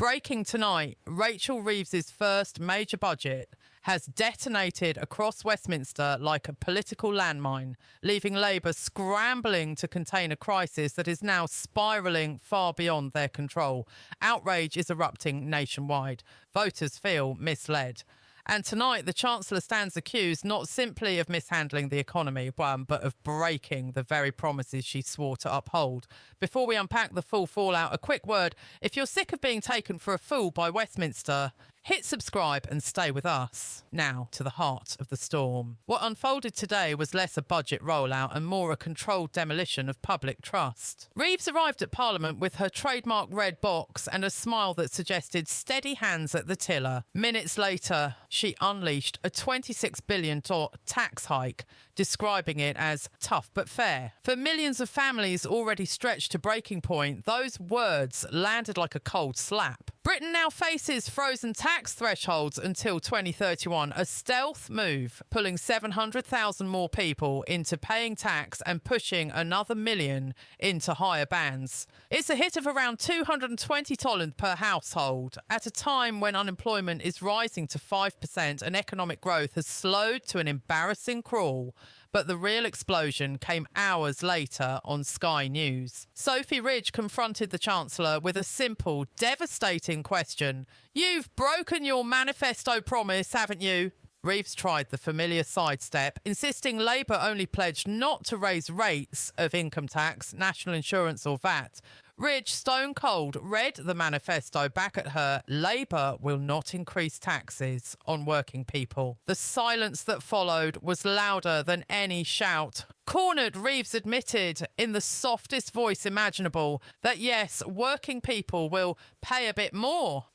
Breaking tonight, Rachel Reeves's first major budget has detonated across Westminster like a political landmine, leaving Labour scrambling to contain a crisis that is now spiralling far beyond their control. Outrage is erupting nationwide. Voters feel misled. And tonight, the Chancellor stands accused not simply of mishandling the economy, but of breaking the very promises she swore to uphold. Before we unpack the full fallout, a quick word. If you're sick of being taken for a fool by Westminster, hit subscribe and stay with us. Now to the heart of the storm. What unfolded today was less a budget rollout and more a controlled demolition of public trust. Reeves arrived at Parliament with her trademark red box and a smile that suggested steady hands at the tiller. Minutes later, she unleashed a $26 billion tax hike, describing it as tough but fair. For millions of families already stretched to breaking point, those words landed like a cold slap. Britain now faces frozen tax thresholds until 2031, a stealth move, pulling 700,000 more people into paying tax and pushing another million into higher bands. It's a hit of around $220 per household, at a time when unemployment is rising to 5% and economic growth has slowed to an embarrassing crawl. But the real explosion came hours later on Sky News. Sophy Ridge confronted the Chancellor with a simple, devastating question. You've broken your manifesto promise, haven't you? Reeves tried the familiar sidestep, insisting Labour only pledged not to raise rates of income tax, national insurance or VAT. Ridge, stone cold, read the manifesto back at her. Labour will not increase taxes on working people. The silence that followed was louder than any shout. Cornered, Reeves admitted in the softest voice imaginable that yes, working people will pay a bit more.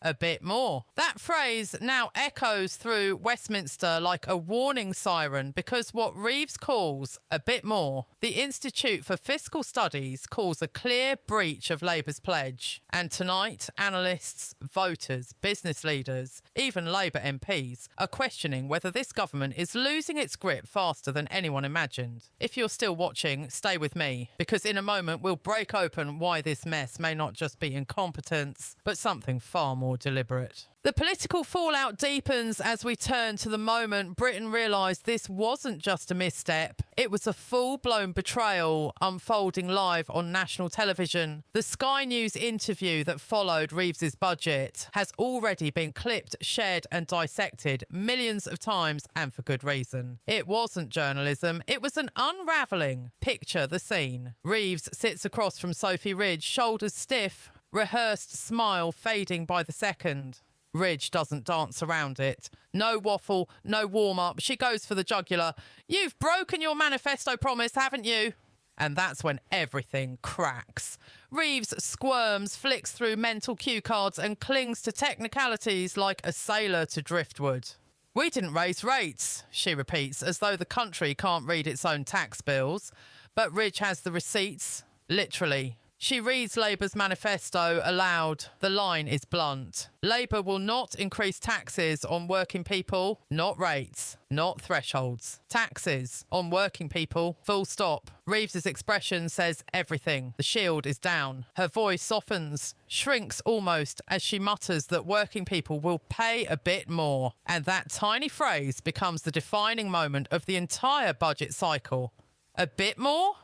That phrase now echoes through Westminster like a warning siren, because what Reeves calls a bit more, the Institute for Fiscal Studies calls a clear breach of Labour's pledge. And tonight, analysts, voters, business leaders, even Labour MPs are questioning whether this government is losing its grip faster than anyone imagined. If you're still watching, stay with me, because in a moment we'll break open why this mess may not just be incompetence, but something far more deliberate. The political fallout deepens as we turn to the moment Britain realised this wasn't just a misstep. It was a full-blown betrayal unfolding live on national television. The Sky News interview that followed Reeves's budget has already been clipped, shared and dissected millions of times, and for good reason. It wasn't journalism, it was an unravelling. Picture the scene. Reeves sits across from Sophy Ridge, shoulders stiff, rehearsed smile fading by the second. Ridge doesn't dance around it. No waffle, no warm-up. She goes for the jugular. You've broken your manifesto promise, haven't you? And that's when everything cracks. Reeves squirms, flicks through mental cue cards and clings to technicalities like a sailor to driftwood. We didn't raise rates, she repeats, as though the country can't read its own tax bills. But Ridge has the receipts, literally. She reads Labour's manifesto aloud. The line is blunt. Labour will not increase taxes on working people, not rates, not thresholds. Taxes on working people, full stop. Reeves's expression says everything. The shield is down. Her voice softens, shrinks almost, as she mutters that working people will pay a bit more. And that tiny phrase becomes the defining moment of the entire budget cycle. A bit more?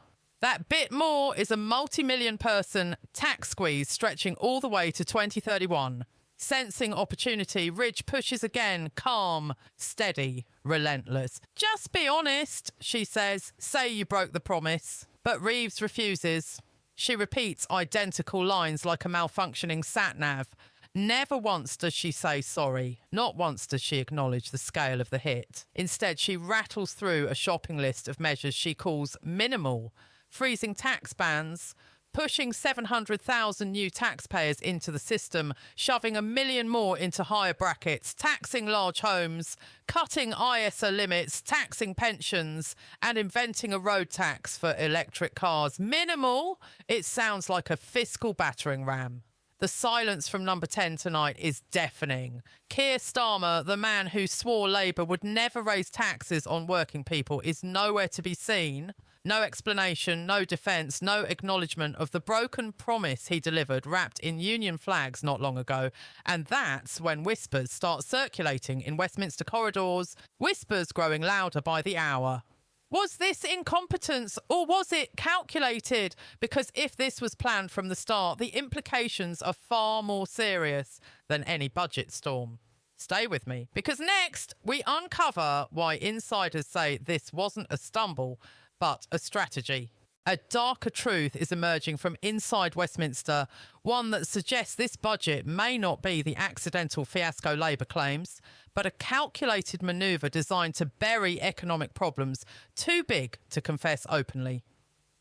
That bit more is a multi-million person tax squeeze stretching all the way to 2031. Sensing opportunity, Ridge pushes again, calm, steady, relentless. Just be honest, she says. Say you broke the promise. But Reeves refuses. She repeats identical lines like a malfunctioning sat-nav. Never once does she say sorry. Not once does she acknowledge the scale of the hit. Instead, she rattles through a shopping list of measures she calls minimal. Freezing tax bans, pushing 700,000 new taxpayers into the system, shoving 1 million more into higher brackets, taxing large homes, cutting ISA limits, taxing pensions, and inventing a road tax for electric cars. Minimal? It sounds like a fiscal battering ram. The silence from number 10 tonight is deafening. Keir Starmer, the man who swore Labour would never raise taxes on working people, is nowhere to be seen. No explanation, no defence, no acknowledgement of the broken promise he delivered wrapped in union flags not long ago. And that's when whispers start circulating in Westminster corridors, whispers growing louder by the hour. Was this incompetence or was it calculated? Because if this was planned from the start, the implications are far more serious than any budget storm. Stay with me, because next we uncover why insiders say this wasn't a stumble, but a strategy. A darker truth is emerging from inside Westminster, one that suggests this budget may not be the accidental fiasco Labour claims, but a calculated manoeuvre designed to bury economic problems too big to confess openly.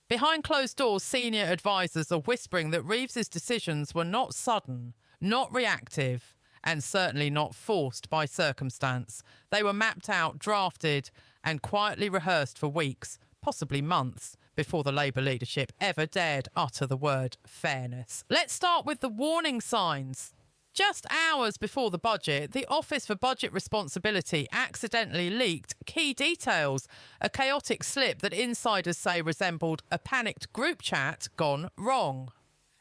Behind closed doors, senior advisers are whispering that Reeves's decisions were not sudden, not reactive, and certainly not forced by circumstance. They were mapped out, drafted, and quietly rehearsed for weeks, possibly months, before the Labour leadership ever dared utter the word fairness. Let's start with the warning signs. Just hours before the budget, the Office for Budget Responsibility accidentally leaked key details, a chaotic slip that insiders say resembled a panicked group chat gone wrong.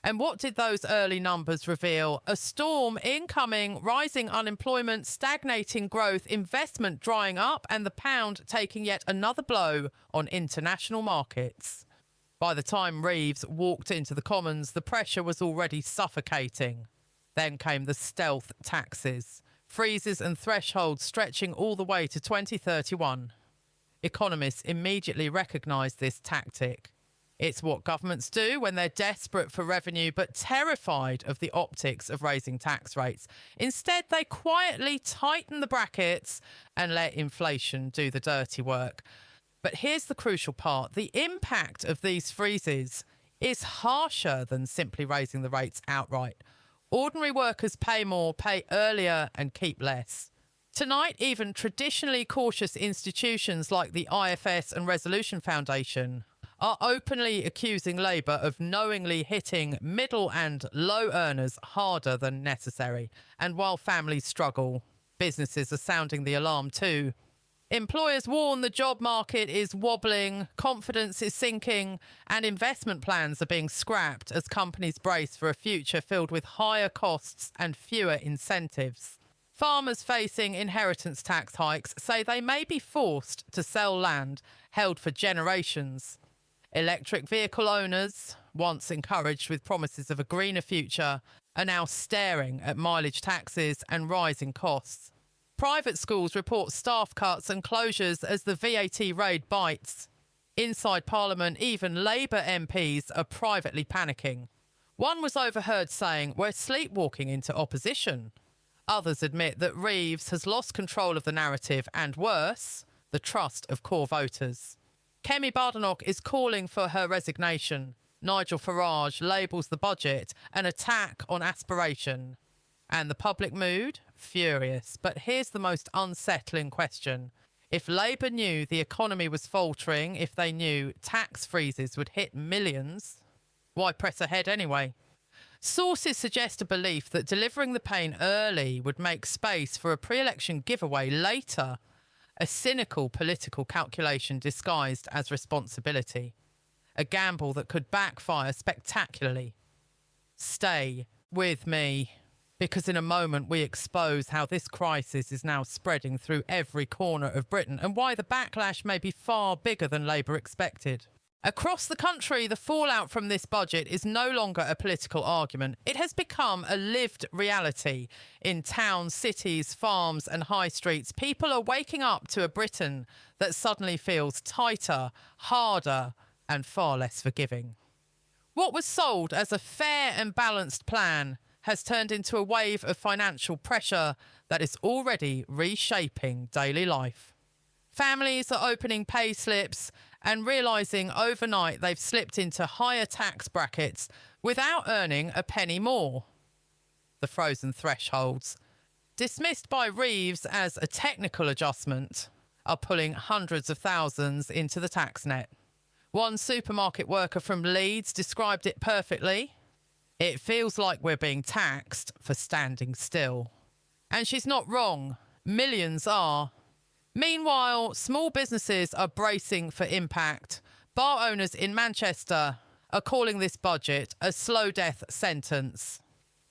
And what did those early numbers reveal? A storm incoming, rising unemployment, stagnating growth, investment drying up, and the pound taking yet another blow on international markets. By the time Reeves walked into the Commons, the pressure was already suffocating. Then came the stealth taxes, freezes and thresholds stretching all the way to 2031. Economists immediately recognised this tactic. It's what governments do when they're desperate for revenue but terrified of the optics of raising tax rates. Instead, they quietly tighten the brackets and let inflation do the dirty work. But here's the crucial part. The impact of these freezes is harsher than simply raising the rates outright. Ordinary workers pay more, pay earlier and keep less. Tonight, even traditionally cautious institutions like the IFS and Resolution Foundation are openly accusing Labour of knowingly hitting middle and low earners harder than necessary. And while families struggle, businesses are sounding the alarm too. Employers warn the job market is wobbling, confidence is sinking, and investment plans are being scrapped as companies brace for a future filled with higher costs and fewer incentives. Farmers facing inheritance tax hikes say they may be forced to sell land held for generations. Electric vehicle owners, once encouraged with promises of a greener future, are now staring at mileage taxes and rising costs. Private schools report staff cuts and closures as the VAT raid bites. Inside Parliament, even Labour MPs are privately panicking. One was overheard saying, "We're sleepwalking into opposition." Others admit that Reeves has lost control of the narrative and, worse, the trust of core voters. Kemi Badenoch is calling for her resignation. Nigel Farage labels the budget an attack on aspiration. And the public mood? Furious. But here's the most unsettling question. If Labour knew the economy was faltering, if they knew tax freezes would hit millions, why press ahead anyway? Sources suggest a belief that delivering the pain early would make space for a pre-election giveaway later. A cynical political calculation disguised as responsibility. A gamble that could backfire spectacularly. Stay with me, because in a moment we expose how this crisis is now spreading through every corner of Britain and why the backlash may be far bigger than Labour expected. Across the country, the fallout from this budget is no longer a political argument. It has become a lived reality. In towns, cities, farms and high streets, people are waking up to a Britain that suddenly feels tighter, harder and far less forgiving. What was sold as a fair and balanced plan has turned into a wave of financial pressure that is already reshaping daily life. Families are opening pay slips and realising overnight they've slipped into higher tax brackets without earning a penny more. The frozen thresholds, dismissed by Reeves as a technical adjustment, are pulling hundreds of thousands into the tax net. One supermarket worker from Leeds described it perfectly. It feels like we're being taxed for standing still. And she's not wrong. Millions are. Meanwhile, small businesses are bracing for impact. Bar owners in Manchester are calling this budget a slow death sentence.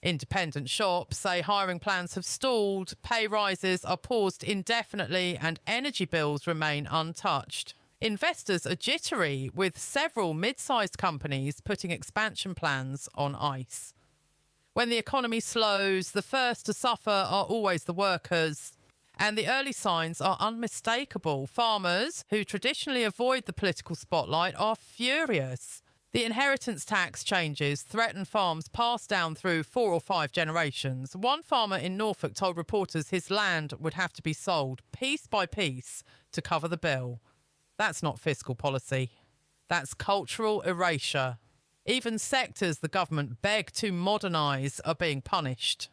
Independent shops say hiring plans have stalled, pay rises are paused indefinitely, and energy bills remain untouched. Investors are jittery, with several mid-sized companies putting expansion plans on ice. When the economy slows, the first to suffer are always the workers. And the early signs are unmistakable. Farmers, who traditionally avoid the political spotlight, are furious. The inheritance tax changes threaten farms passed down through 4 or 5 generations. One farmer in Norfolk told reporters his land would have to be sold piece by piece to cover the bill. That's not fiscal policy. That's cultural erasure. Even sectors the government beg to modernise are being punished.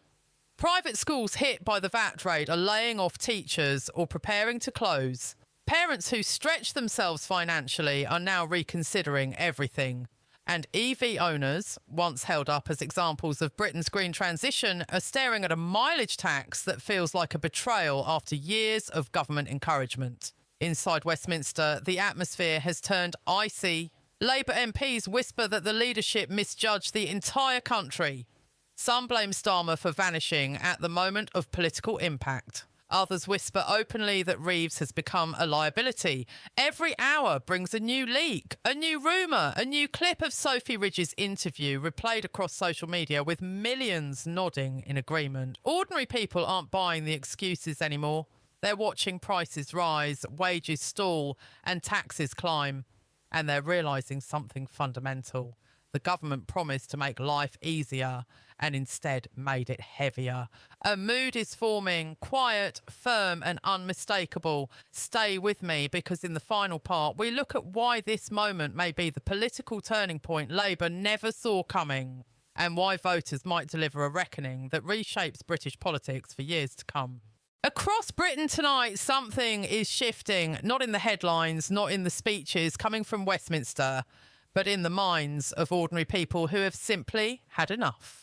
Private schools hit by the VAT raid are laying off teachers or preparing to close. Parents who stretch themselves financially are now reconsidering everything. And EV owners, once held up as examples of Britain's green transition, are staring at a mileage tax that feels like a betrayal after years of government encouragement. Inside Westminster, the atmosphere has turned icy. Labour MPs whisper that the leadership misjudged the entire country. Some blame Starmer for vanishing at the moment of political impact. Others whisper openly that Reeves has become a liability. Every hour brings a new leak, a new rumour, a new clip of Sophy Ridge's interview replayed across social media with millions nodding in agreement. Ordinary people aren't buying the excuses anymore. They're watching prices rise, wages stall, and taxes climb. And they're realising something fundamental. The government promised to make life easier and instead made it heavier. A mood is forming, quiet, firm and unmistakable. Stay with me, because in the final part, we look at why this moment may be the political turning point Labour never saw coming, and why voters might deliver a reckoning that reshapes British politics for years to come. Across Britain tonight, something is shifting, not in the headlines, not in the speeches coming from Westminster, but in the minds of ordinary people who have simply had enough.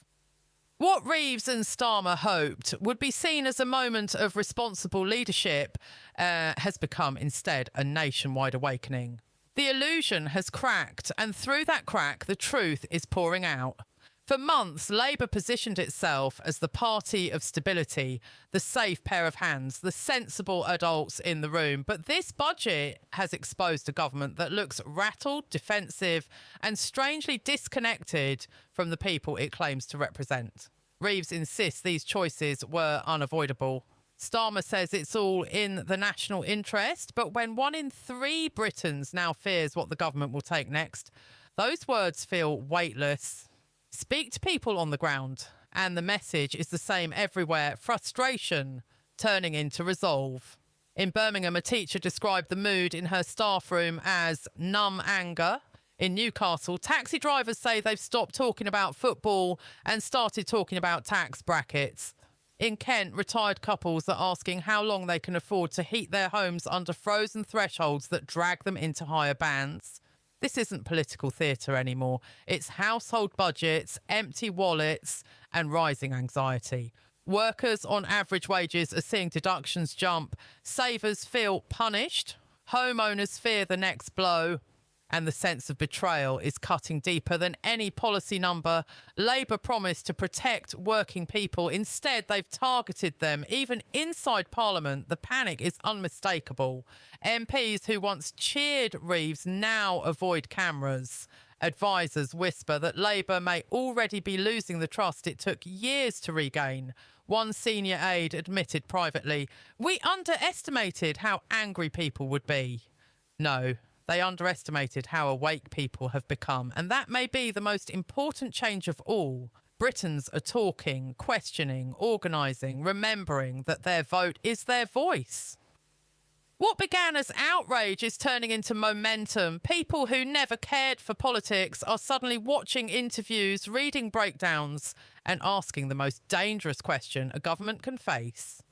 What Reeves and Starmer hoped would be seen as a moment of responsible leadership has become instead a nationwide awakening. The illusion has cracked, and through that crack, the truth is pouring out. For months, Labour positioned itself as the party of stability, the safe pair of hands, the sensible adults in the room. But this budget has exposed a government that looks rattled, defensive, and strangely disconnected from the people it claims to represent. Reeves insists these choices were unavoidable. Starmer says it's all in the national interest, but when 1 in 3 Britons now fears what the government will take next, those words feel weightless. Speak to people on the ground, and the message is the same everywhere: frustration turning into resolve. In Birmingham, a teacher described the mood in her staff room as numb anger. In Newcastle, taxi drivers say they've stopped talking about football and started talking about tax brackets. In Kent, retired couples are asking how long they can afford to heat their homes under frozen thresholds that drag them into higher bands. This isn't political theatre anymore. It's household budgets, empty wallets, and rising anxiety. Workers on average wages are seeing deductions jump. Savers feel punished. Homeowners fear the next blow. And the sense of betrayal is cutting deeper than any policy number. Labour promised to protect working people. Instead, they've targeted them. Even inside Parliament, the panic is unmistakable. MPs who once cheered Reeves now avoid cameras. Advisers whisper that Labour may already be losing the trust it took years to regain. One senior aide admitted privately, "We underestimated how angry people would be." No. They underestimated how awake people have become, and that may be the most important change of all. Britons are talking, questioning, organising, remembering that their vote is their voice. What began as outrage is turning into momentum. People who never cared for politics are suddenly watching interviews, reading breakdowns, and asking the most dangerous question a government can face.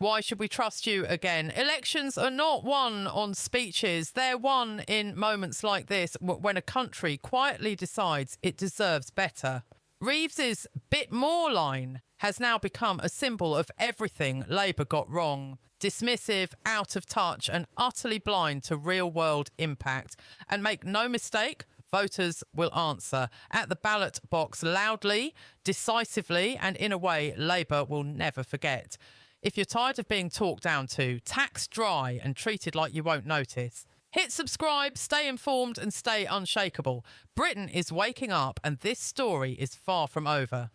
Why should we trust you again? Elections are not won on speeches. They're won in moments like this, when a country quietly decides it deserves better. Reeves's "bit more" line has now become a symbol of everything Labour got wrong. Dismissive, out of touch and utterly blind to real-world impact. And make no mistake, voters will answer at the ballot box loudly, decisively and in a way Labour will never forget. If you're tired of being talked down to, taxed dry and treated like you won't notice, hit subscribe, stay informed and stay unshakable. Britain is waking up and this story is far from over.